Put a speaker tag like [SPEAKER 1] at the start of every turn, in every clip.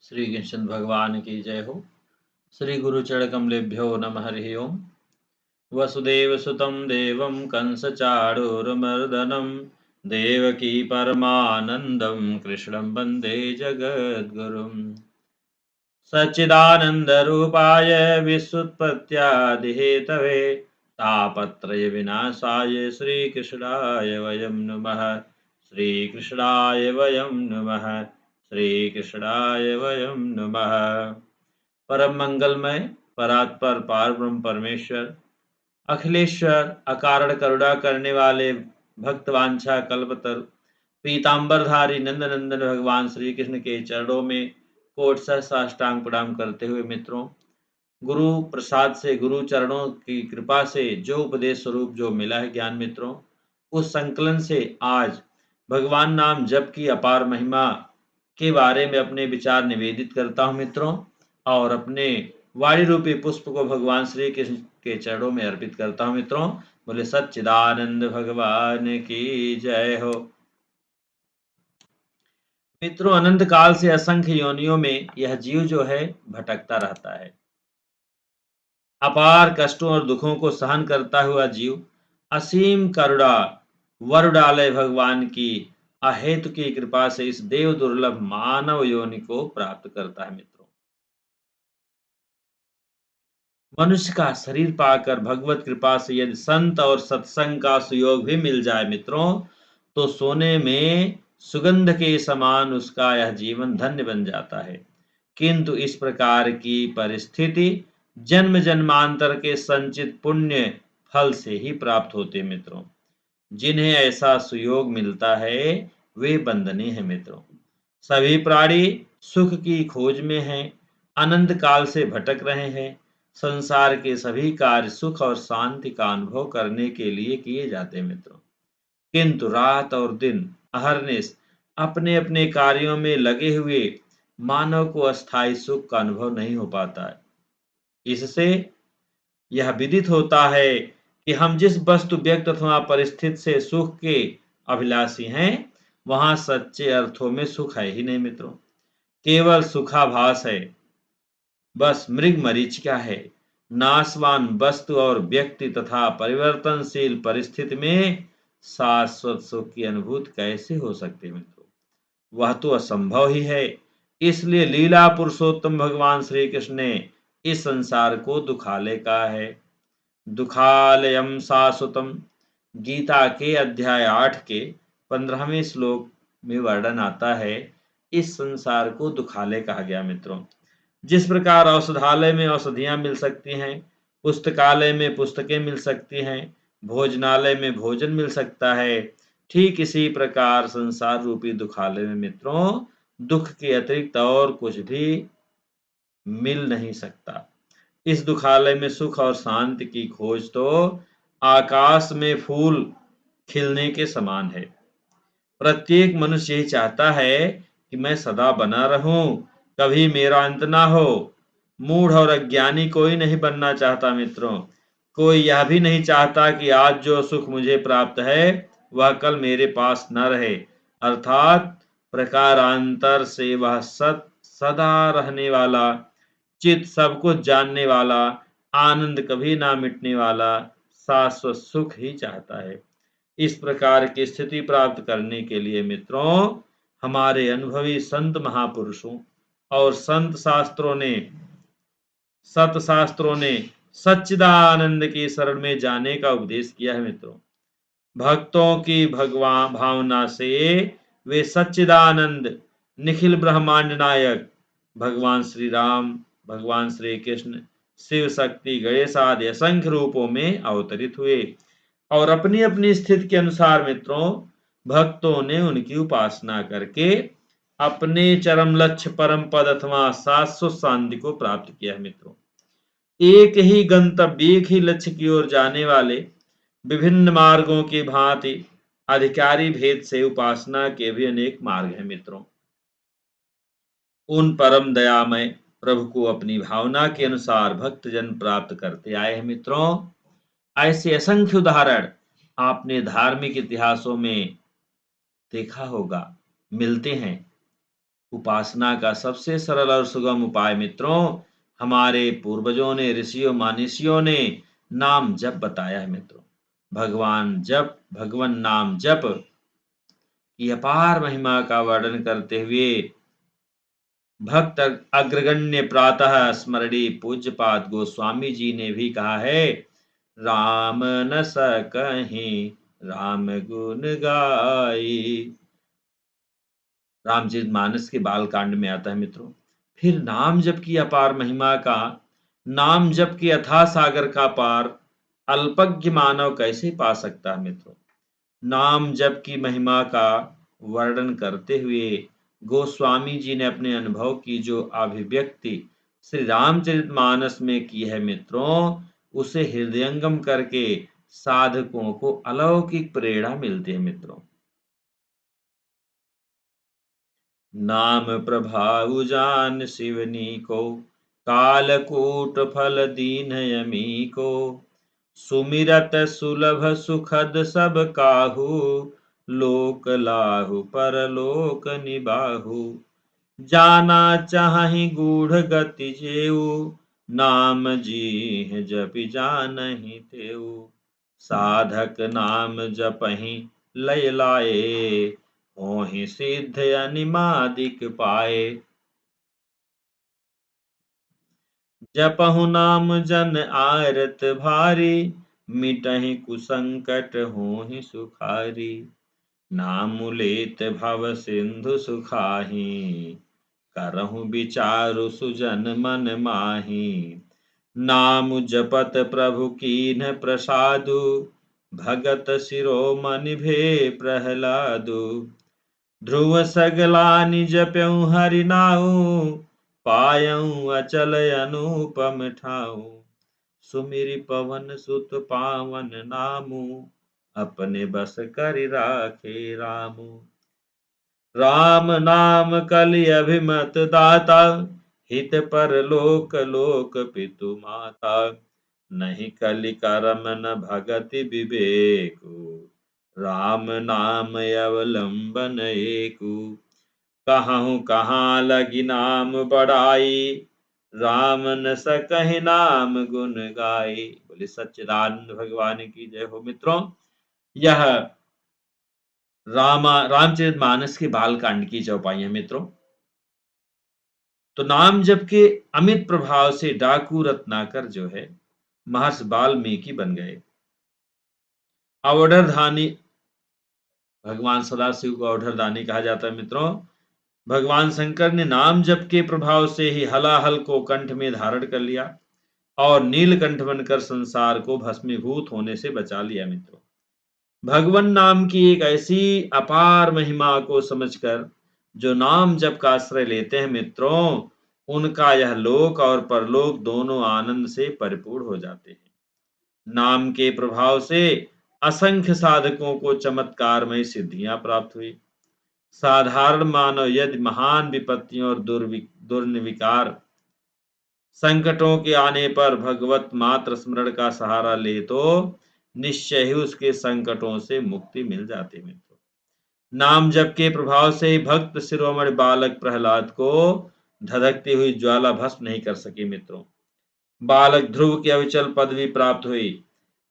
[SPEAKER 1] श्री कृष्ण भगवान की जय हो। श्री गुरु चरण कमलेभ्यो नमः। हरि ओम। वसुदेव सुतं देवं कंसचाणूरमर्दनं देवकी परमानंदं कृष्णं वंदे जगद्गुरुम्। सच्चिदानन्दरूपाय विश्वोत्पत्त्यादिहेतवे तापत्रय विनाशाय श्रीकृष्णाय वयं नुमः। श्रीकृष्णाय वयं नुमः। श्रीकृष्णाय वयं नुमः। परम मंगलमय परात्पर पारब्रह्म परमेश्वर अखिलेश्वर अकारण करुणा करने वाले भक्तवांछा कल्पतर पीतांबरधारी नंदनंदन भगवान श्री कृष्ण के चरणों में कोट साष्टांग प्रणाम करते हुए मित्रों, गुरु प्रसाद से, गुरु चरणों की कृपा से जो उपदेश स्वरूप जो मिला है ज्ञान मित्रों, उस संकलन से आज भगवान नाम जप की अपार महिमा के बारे में अपने विचार निवेदित करता हूं मित्रों, और अपने वाणी रूपी पुष्प को भगवान श्री कृष्ण के चरणों में अर्पित करता हूं मित्रों। बोले सच्चिदानंद भगवान की जय हो। मित्रों, अनंत काल से असंख्य योनियों में यह जीव जो है भटकता रहता है। अपार कष्टों और दुखों को सहन करता हुआ जीव असीम करुणा वर डाले भगवान की अहेतु की कृपा से इस देव दुर्लभ मानव योनि को प्राप्त करता है मित्रों। मनुष्य का शरीर पाकर भगवत कृपा से यदि संत और सत्संग का सुयोग भी मिल जाए मित्रों, तो सोने में सुगंध के समान उसका यह जीवन धन्य बन जाता है। किंतु इस प्रकार की परिस्थिति जन्म जन्मांतर के संचित पुण्य फल से ही प्राप्त होते मित्रों। जिन्हें ऐसा सुयोग मिलता है वे बंधनीय हैं मित्रों। सभी प्राणी सुख की खोज में हैं, अनंत काल से भटक रहे हैं। संसार के सभी कार्य सुख और शांति का अनुभव करने के लिए किए जाते हैं मित्रों, किंतु रात और दिन अहरनिश अपने अपने कार्यों में लगे हुए मानव को अस्थायी सुख का अनुभव नहीं हो पाता है। इससे यह विदित होता है कि हम जिस वस्तु व्यक्त अथवा परिस्थिति से सुख के अभिलाषी हैं, वहां सच्चे अर्थों में सुख है ही नहीं मित्रों, केवल सुखाभास है। बस मृग मरीचिका है। नाशवान वस्तु और व्यक्ति तथा परिवर्तनशील परिस्थिति में शाश्वत सुख की अनुभूति कैसे हो सकती मित्रों? वह तो असंभव ही है। इसलिए लीला पुरुषोत्तम भगवान श्री कृष्ण ने इस संसार को दुखालय कहा है। दुखालयम शाश्वतम गीता के अध्याय 8 के 15वें श्लोक में वर्णन आता है। इस संसार को दुखालय कहा गया मित्रों। जिस प्रकार औषधालय में औषधियां मिल सकती हैं, पुस्तकालय में पुस्तकें मिल सकती हैं, भोजनालय में भोजन मिल सकता है, ठीक इसी प्रकार संसार रूपी दुखालय में मित्रों दुख के अतिरिक्त और कुछ भी मिल नहीं सकता। इस दुखालय में सुख और शांति की खोज तो आकाश में फूल खिलने के समान है। प्रत्येक मनुष्य यही चाहता है कि मैं सदा बना रहूं, कभी मेरा अंत ना हो। मूढ़ और अज्ञानी कोई नहीं बनना चाहता मित्रों। कोई यह भी नहीं चाहता कि आज जो सुख मुझे प्राप्त है वह कल मेरे पास न रहे, अर्थात प्रकारांतर से वह सदा रहने वाला, चित सब कुछ जानने वाला, आनंद कभी ना मिटने वाला शाश्वत सुख ही चाहता है। इस प्रकार की स्थिति प्राप्त करने के लिए मित्रों हमारे अनुभवी संत महापुरुषों और सत शास्त्रों ने सच्चिदानंद की शरण में जाने का उपदेश किया है मित्रों। भक्तों की भगवान भावना से वे सच्चिदानंद निखिल ब्रह्मांड नायक भगवान श्री राम, भगवान श्री कृष्ण, शिव शक्ति, गणेश आदि असंख्य रूपों में अवतरित हुए और अपनी अपनी स्थिति के अनुसार मित्रों भक्तों ने उनकी उपासना करके अपने चरम लक्ष्य परम पद अथवा शाश्वत शांति को प्राप्त किया है मित्रों। एक ही गंतव्य, एक ही लक्ष्य की ओर जाने वाले विभिन्न मार्गों की भांति अधिकारी भेद से उपासना के भी अनेक मार्ग हैं मित्रों। उन परम दयामय प्रभु को अपनी भावना के अनुसार भक्तजन प्राप्त करते आए हैं मित्रों। ऐसे असंख्य उदाहरण आपने धार्मिक इतिहासों में देखा होगा, मिलते हैं। उपासना का सबसे सरल और सुगम उपाय मित्रों, हमारे पूर्वजों ने, ऋषियों मानसियों ने नाम जप बताया है मित्रों। भगवान नाम जप की अपार महिमा का वर्णन करते हुए भक्त अग्रगण्य प्रातः स्मरणीय पूज्यपाद गोस्वामी जी ने भी कहा है, राम न सकहीं राम गुण गाई। रामचरितमानस के बाल कांड में आता है मित्रों। फिर नाम जप की अपार महिमा का, नाम जप के अथाह सागर का पार अल्पज्ञ मानव कैसे पा सकता है मित्रों। नाम जप की महिमा का वर्णन करते हुए गोस्वामी जी ने अपने अनुभव की जो अभिव्यक्ति श्री रामचरितमानस में की है मित्रों, उसे हृदयंगम करके साधकों को अलौकिक प्रेरणा मिलती है मित्रों। नाम प्रभाउ जान शिवनी को, कालकूट फल दीन यमी को, सुमिरत सुलभ सुखद सब काहू, लोक लाहु परलोक निबाहु, जाना चाहि गूढ़ गति जेऊ, नाम जीह जपि जानहि तेऊ, साधक नाम जपहि लय लाए, होहि सिद्ध अनिमादिक पाए। जपहु नाम जन आरत भारी, मिटहि कुसंकट होहि सुखारी, नाम लेत भव सिंधु सुखाही, करहु विचारु सुजन मन माही, नाम जपत प्रभु कीन्ह प्रसादु, भगत शिरोमणि भे प्रहलादु, ध्रुव सगलानि जप्यउ हरि नाउ, पायउ अचल अनुपम ठाउ, सुमिरि पवन सुत पावन नामु, अपने बस करि राखे रामु, राम नाम कलि अभिमत दाता, हित परलोक लोक पितु माता, नहीं कलि करम न भगति विवेकु, राम नाम अवलंबन एकु, कहूँ कहाँ लगी नाम बड़ाई, राम न सकहि नाम गुण गाई। बोले सच्चिदानंद भगवान की जय हो मित्रों। यह रामचरितमानस के बाल कांड की चौपाई है मित्रों। तो नाम जप के अमित प्रभाव से डाकू रत्नाकर जो है महर्षि वाल्मीकि बन गए। अवधरधानी, भगवान सदाशिव को अवधरदानी कहा जाता है मित्रों। भगवान शंकर ने नाम जप के प्रभाव से ही हलाहल को कंठ में धारण कर लिया और नीलकंठ बनकर संसार को भस्मीभूत होने से बचा लिया मित्रों। भगवान नाम की एक ऐसी अपार महिमा को समझकर जो नाम जप का आश्रय लेते हैं मित्रों, उनका यह लोक और परलोक दोनों आनंद से परिपूर्ण हो जाते हैं। नाम के प्रभाव से असंख्य साधकों को चमत्कारमय सिद्धियां प्राप्त हुई। साधारण मानव यदि महान विपत्तियों और दुर्निविकार संकटों के आने पर भगवत मात्र स्मरण का सहारा ले तो निश्चय ही उसके संकटों से मुक्ति मिल जाती है। नाम जप के प्रभाव से ही भक्त शिरोमणि बालक प्रहलाद को धधकती हुई ज्वाला भस्म नहीं कर सकी मित्रों। बालक ध्रुव की अविचल पदवी प्राप्त हुई।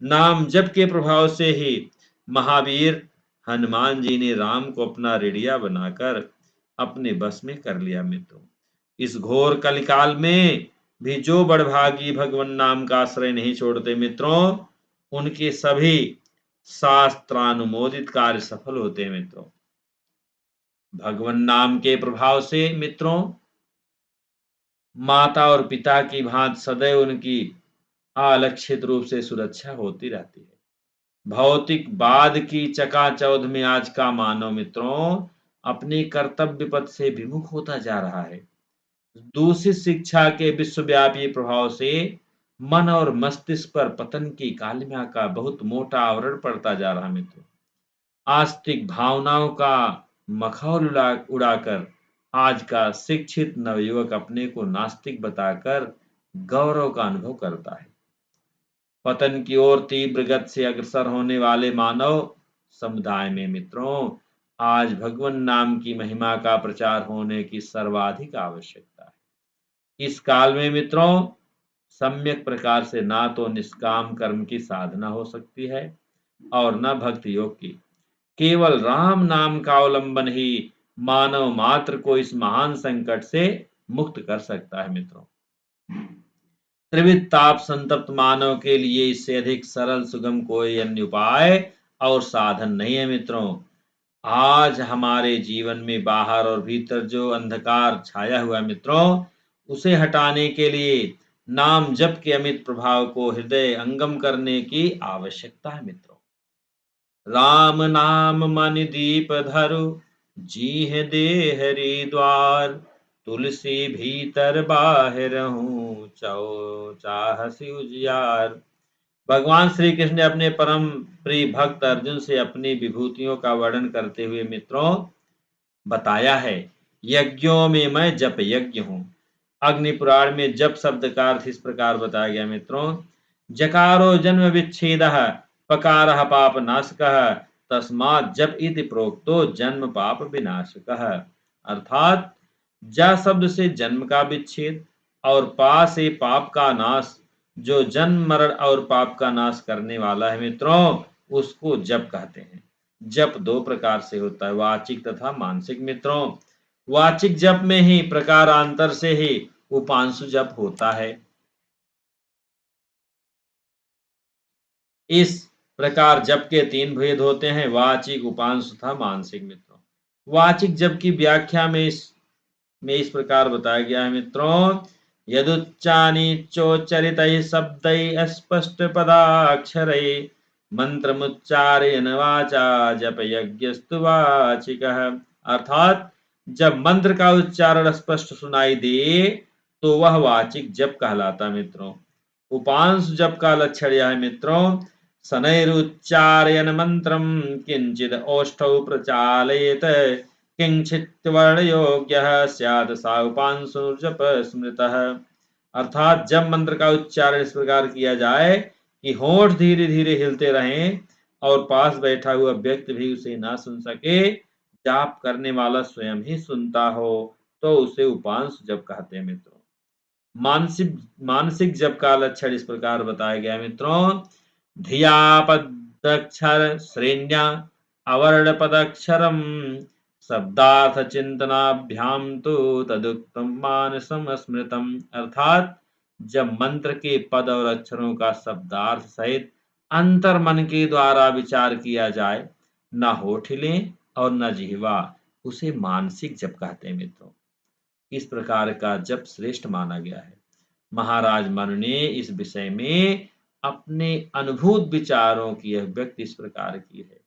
[SPEAKER 1] नाम जप के प्रभाव से ही महावीर हनुमान जी ने राम को अपना ऋणिया बनाकर अपने बस में कर लिया मित्रों। इस घोर कलिकाल में भी जो बड़भागी भगवान नाम का आश्रय नहीं छोड़ते मित्रों, उनके सभी शास्त्रानुमोदित कार्य सफल होते हैं मित्रों। भगवान नाम के प्रभाव से मित्रों माता और पिता की भांति सदैव उनकी अलक्षित रूप से सुरक्षा होती रहती है। भौतिकवाद की चकाचौंध में आज का मानव मित्रों अपने कर्तव्य पथ से विमुख होता जा रहा है। दूषित शिक्षा के विश्वव्यापी प्रभाव से मन और मस्तिष्क पर पतन की कालिमा का बहुत मोटा आवरण पड़ता जा रहा मित्रों। आस्तिक भावनाओं का मखौल उड़ाकर आज का शिक्षित नवयुवक अपने को नास्तिक बताकर गौरव का अनुभव करता है। पतन की ओर तीव्र गति से अग्रसर होने वाले मानव समुदाय में मित्रों आज भगवान नाम की महिमा का प्रचार होने की सर्वाधिक आवश्यकता है। इस काल में मित्रों सम्यक प्रकार से ना तो निष्काम कर्म की साधना हो सकती है और न भक्ति योग की। केवल राम नाम का अवलंबन ही मानव मात्र को इस महान संकट से मुक्त कर सकता है मित्रों। त्रिविध ताप संतप्त मानव के लिए इससे अधिक सरल सुगम कोई अन्य उपाय और साधन नहीं है मित्रों। आज हमारे जीवन में बाहर और भीतर जो अंधकार छाया हुआ है मित्रों, उसे हटाने के लिए नाम जप के अमित प्रभाव को हृदय अंगम करने की आवश्यकता है मित्रों। राम नाम मन दीप धरु, जीह देह हरि द्वार, तुलसी भीतर बाहिर हूँ, चौ चाहसी उजियार। भगवान श्री कृष्ण ने अपने परम प्रिय भक्त अर्जुन से अपनी विभूतियों का वर्णन करते हुए मित्रों बताया है, यज्ञों में मैं जप यज्ञ हूँ। अग्नि पुराण में जप शब्द का अर्थ इस प्रकार बताया गया मित्रों, जकारो जन्म विच्छेदः पकारः पाप नाशकः तस्मात् जप इति प्रोक्तो जन्म पाप विनाशकः। अर्थात ज शब्द से जन्म का विच्छेद और पा से पाप का नाश, जो जन्म मरण और पाप का नाश करने वाला है मित्रों, उसको जप कहते हैं। जप दो प्रकार से होता है, वाचिक तथा मानसिक मित्रों। वाचिक जप में ही प्रकारांतर से ही उपांशु जप होता है। इस प्रकार जप के तीन भेद होते हैं, वाचिक, उपांशु तथा मानसिक मित्रों। वाचिक जप की व्याख्या में इस प्रकार बताया गया है मित्रों, यदुच्चानीचोच्चरितैः शब्दैः अस्पष्ट पदाक्षरैः मंत्रमुच्चारयन् वाचा जप यज्ञस्तु वाचिकः। अर्थात जब मंत्र का उच्चारण स्पष्ट सुनाई दे तो वह वाचिक जप कहलाता मित्रों। उपांश जप का लक्षण यह है मित्रों, शनैरुच्चारयन् मंत्रं किंचिद ओष्ठौ प्रचालयेत किंचित वर्णयोग्यः स्यात् सा उपांशुर्जप स्मृतः। अर्थात जब मंत्र का उच्चारण इस प्रकार किया जाए कि होंठ धीरे धीरे हिलते रहें और पास बैठा हुआ व्यक्ति भी उसे ना सुन सके, जाप करने वाला स्वयं ही सुनता हो, तो उसे उपांश जप कहते हैं मित्रों। मानसिक मानसिक जप का लक्षण इस प्रकार बताया गया मित्रों, धिया पदक्षर श्रेण्या अवर्ण पदक्षरम शब्दार्थ चिंतनाभ्याम तो तदुक्तम मानसम स्मृतम। अर्थात जब मंत्र के पद और अक्षरों का शब्दार्थ सहित अंतर मन के द्वारा विचार किया जाए, न होठ हिलें और न जिह्वा, उसे मानसिक जप कहते हैं मित्रों। इस प्रकार का जप श्रेष्ठ माना गया है। महाराज मनु ने इस विषय में अपने अनुभूत विचारों की अभिव्यक्ति इस प्रकार की है,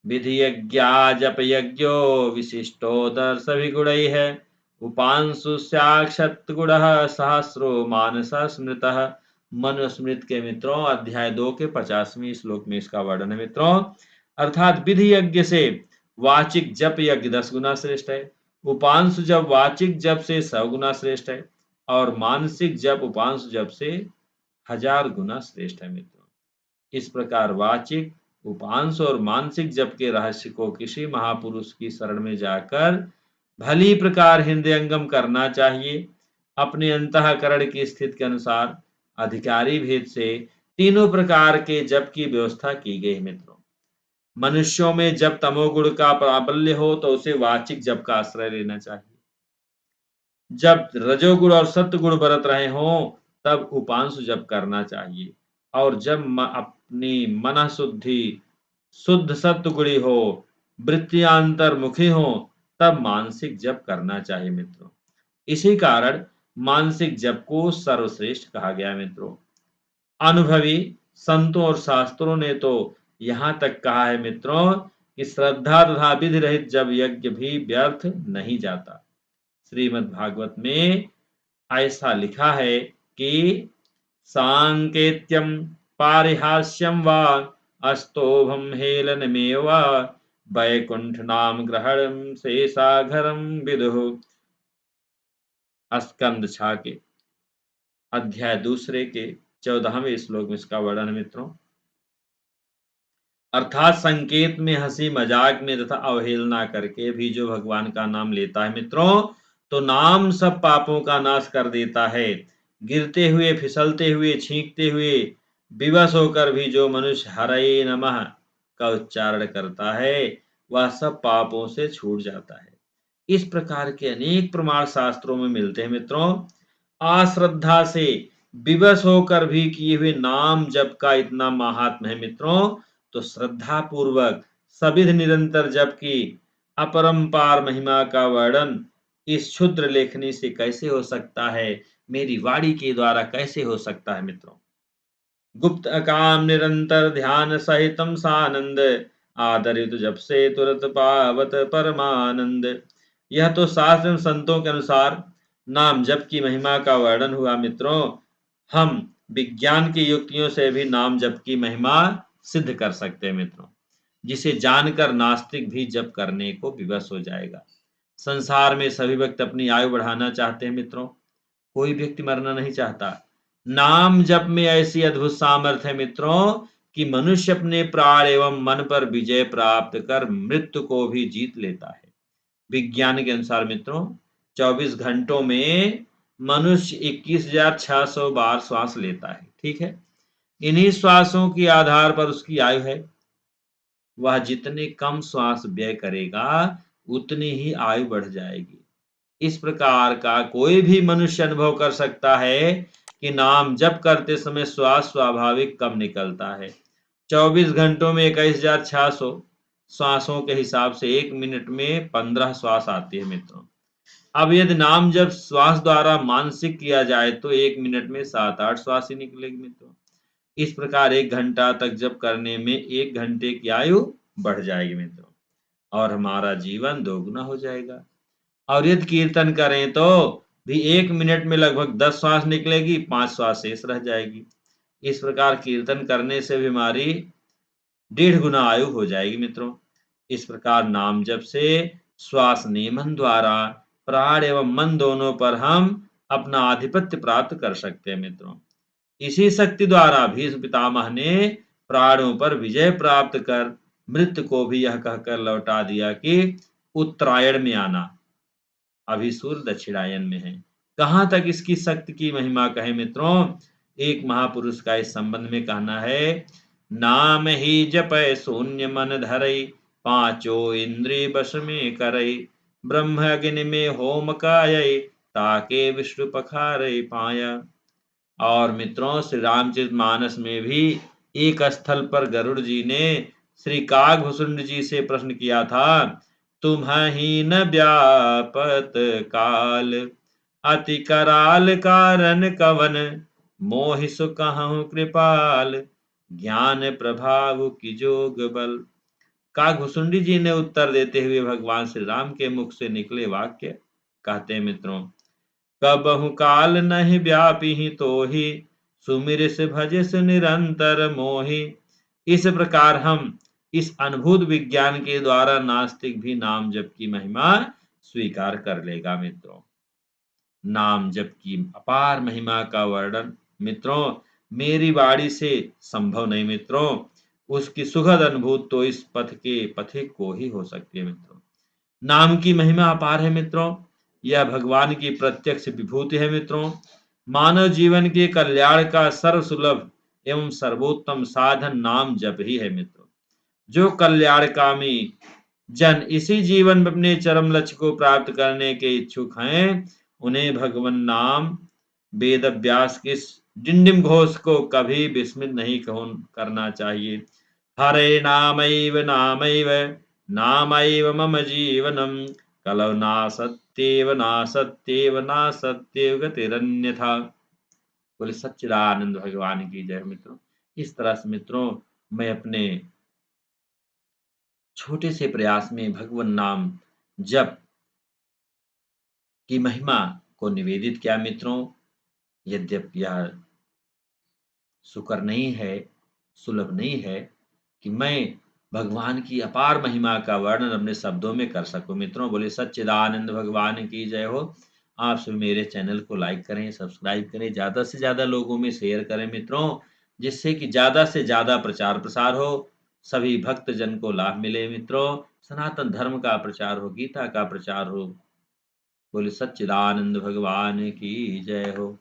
[SPEAKER 1] विधि यज्ञा जप यज्ञो विशिष्टो दर्श विगुणैः उपांशु साक्षात् गुणः सहस्रो मानस स्मृतः। मनुस्मृत के मित्रों अध्याय 2 के 50वें श्लोक में इसका वर्णन है मित्रों। अर्थात विधि यज्ञ से वाचिक जप यज्ञ 10 गुना श्रेष्ठ है, उपांशु जप वाचिक जप से 100 गुना श्रेष्ठ है और मानसिक जप उपांशु जप से 1000 गुना श्रेष्ठ है मित्रों। इस प्रकार वाचिक, उपांश और मानसिक जप के रहस्य को किसी महापुरुष की शरण में जाकर भली प्रकार हृदयंगम करना चाहिए। अपने अंतःकरण की स्थिति के अनुसार अधिकारी भेद से तीनों प्रकार के जप की व्यवस्था की गई मित्रों। मनुष्यों में जब तमोगुण का प्राबल्य हो तो उसे वाचिक जप का आश्रय लेना चाहिए। जब रजोगुण और सत्वगुण बरत रहे हों तब उपांशु जप करना चाहिए और जब अपनी मन शुद्धि शुद्ध सत्वगुणी हो, वृत्तियांतर्मुखी हो, तब मानसिक जप करना चाहिए मित्रों। इसी कारण मानसिक जप को सर्वश्रेष्ठ कहा गया मित्रों। अनुभवी संतों और शास्त्रों ने तो यहाँ तक कहा है मित्रों कि श्रद्धा तथा विधि रहित जब यज्ञ भी व्यर्थ नहीं जाता। श्रीमद् भागवत में ऐसा लिखा है कि सांकेत्यम पारिहास्यम वा अस्तोभम हेलनमेव वैकुंठ नाम ग्रहणम शेषाघरम विदुः। स्कंद छा के अध्याय 2 के 14वें श्लोक में इसका वर्णन मित्रों। अर्थात संकेत में, हंसी मजाक में तथा अवहेलना करके भी जो भगवान का नाम लेता है मित्रों, तो नाम सब पापों का नाश कर देता है। गिरते हुए, फिसलते हुए, छींकते हुए, विवश होकर भी जो मनुष्य हरे नमः का उच्चारण करता है, वह सब पापों से छूट जाता है। इस प्रकार के अनेक प्रमाण शास्त्रों में मिलते हैं मित्रों। अश्रद्धा से विवश होकर भी किए हुए नाम जप का इतना महात्म है मित्रों, तो श्रद्धा पूर्वक सविध निरंतर जप की अपरंपार महिमा का वर्णन इस क्षुद्र लेखनी से कैसे हो सकता है, मेरी वाणी के द्वारा कैसे हो सकता है मित्रों। गुप्त अकाम निरंतर ध्यान सहितम सानंद, आदरित जब से तुरत पावत परमानंद। यह तो शास्त्र एवं संतों के अनुसार नाम जप की महिमा का वर्णन हुआ मित्रों। हम विज्ञान की युक्तियों से भी नाम जप की महिमा सिद्ध कर सकते हैं मित्रों, जिसे जानकर नास्तिक भी जप करने को विवश हो जाएगा। संसार में सभी व्यक्ति अपनी आयु बढ़ाना चाहते हैं मित्रों, कोई व्यक्ति मरना नहीं चाहता। नाम जप में ऐसी अद्भुत सामर्थ्य है मित्रों कि मनुष्य अपने प्राण एवं मन पर विजय प्राप्त कर मृत्यु को भी जीत लेता है। विज्ञान के अनुसार मित्रों 24 घंटों में मनुष्य 21,600 बार श्वास लेता है। ठीक है, इन्हीं श्वासों के आधार पर उसकी आयु है। वह जितने कम श्वास व्यय करेगा उतनी ही आयु बढ़ जाएगी। इस प्रकार का कोई भी मनुष्य अनुभव कर सकता है कि नाम जप करते समय श्वास स्वाभाविक कम निकलता है। 24 घंटों में 21,600 श्वासों के हिसाब से 1 मिनट में 15 श्वास आती है मित्रों। अब यदि नाम जब श्वास द्वारा मानसिक किया जाए तो 1 मिनट में 7-8 श्वास ही निकलेगी मित्रों। इस प्रकार 1 घंटा तक जप करने में 1 घंटे की आयु बढ़ जाएगी मित्रों, और हमारा जीवन दोगुना हो जाएगा। और यदि कीर्तन करें तो भी 1 मिनट में लगभग 10 श्वास निकलेगी, 5 श्वास शेष रह जाएगी। इस प्रकार कीर्तन करने से भी हमारी 1.5 गुना आयु हो जाएगी मित्रों। इस प्रकार नाम जप से श्वास नियमन द्वारा प्राण एवं मन दोनों पर हम अपना आधिपत्य प्राप्त कर सकते हैं मित्रों। इसी शक्ति द्वारा भीष्म पितामह ने प्राणों पर विजय प्राप्त कर मृत्यु को भी यह कहकर लौटा दिया कि उत्तरायण में आना, अभी सूर्य दक्षिणायन में है। कहाँ तक इसकी शक्ति की महिमा कहे मित्रों, एक महापुरुष का इस संबंध में कहना है, नाम ही जपय शून्य मन धरई, पांचों इंद्रिय वश में करई, ब्रह्म अग्नि में होम कायई, ताके विष्णु पखारई पाया। और मित्रों श्री रामचरितमानस में भी एक स्थल पर गरुड़ जी ने श्री कागभूषुंड जी से प्रश्न किया था, तुम्हि न व्यापत काल, अति कराल कारण कवन, मोहि सु कहूँ कृपाल, ज्ञान प्रभाव की जोग बल। कागभूषुंडी जी ने उत्तर देते हुए भगवान श्री राम के मुख से निकले वाक्य कहते हैं मित्रों, कबहु काल नहीं व्यापी तो ही, सुमिर से भजस निरंतर मोहि। इस प्रकार हम इस अनुभूत विज्ञान के द्वारा नास्तिक भी नाम जप की महिमा स्वीकार कर लेगा मित्रों। नाम जप की अपार महिमा का वर्णन मित्रों मेरी वाणी से संभव नहीं मित्रों, उसकी सुखद अनुभूत तो इस पथ के पथिक को ही हो सकती है मित्रों। नाम की महिमा अपार है मित्रों, यह भगवान की प्रत्यक्ष विभूति है मित्रों। मानव जीवन के कल्याण का सर्वसुलभ एवं सर्वोत्तम साधन नाम जप ही है मित्रों। जो कल्याणकामी जन इसी जीवन में अपने चरम लक्ष्य को प्राप्त करने के इच्छुक हैं, उन्हें भगवान नाम वेद व्यास के डिंडिम घोष को कभी विस्मित नहीं करना चाहिए। हरे नामैव नामैव नामैव मम जीवनम, कलौ नासत्येव नासत्येव नासत्येव गतिरन्यथा। बोले सच्चिदानंद भगवान की जय मित्रों। इस तरह से मित्रों मैं अपने छोटे से प्रयास में भगवान नाम जप की महिमा को निवेदित किया मित्रों। यद्यपि यह सुकर नहीं है, सुलभ नहीं है कि मैं भगवान की अपार महिमा का वर्णन अपने शब्दों में कर सकूं मित्रों। बोले सच्चिदानंद भगवान की जय हो। आप सभी मेरे चैनल को लाइक करें, सब्सक्राइब करें, ज़्यादा से ज़्यादा लोगों में शेयर करें मित्रों, जिससे कि ज़्यादा से ज़्यादा प्रचार प्रसार हो सभी भक्त जन को लाभ मिले मित्रों। सनातन धर्म का प्रचार हो, गीता का प्रचार हो। बोले सच्चिदानंद भगवान की जय हो।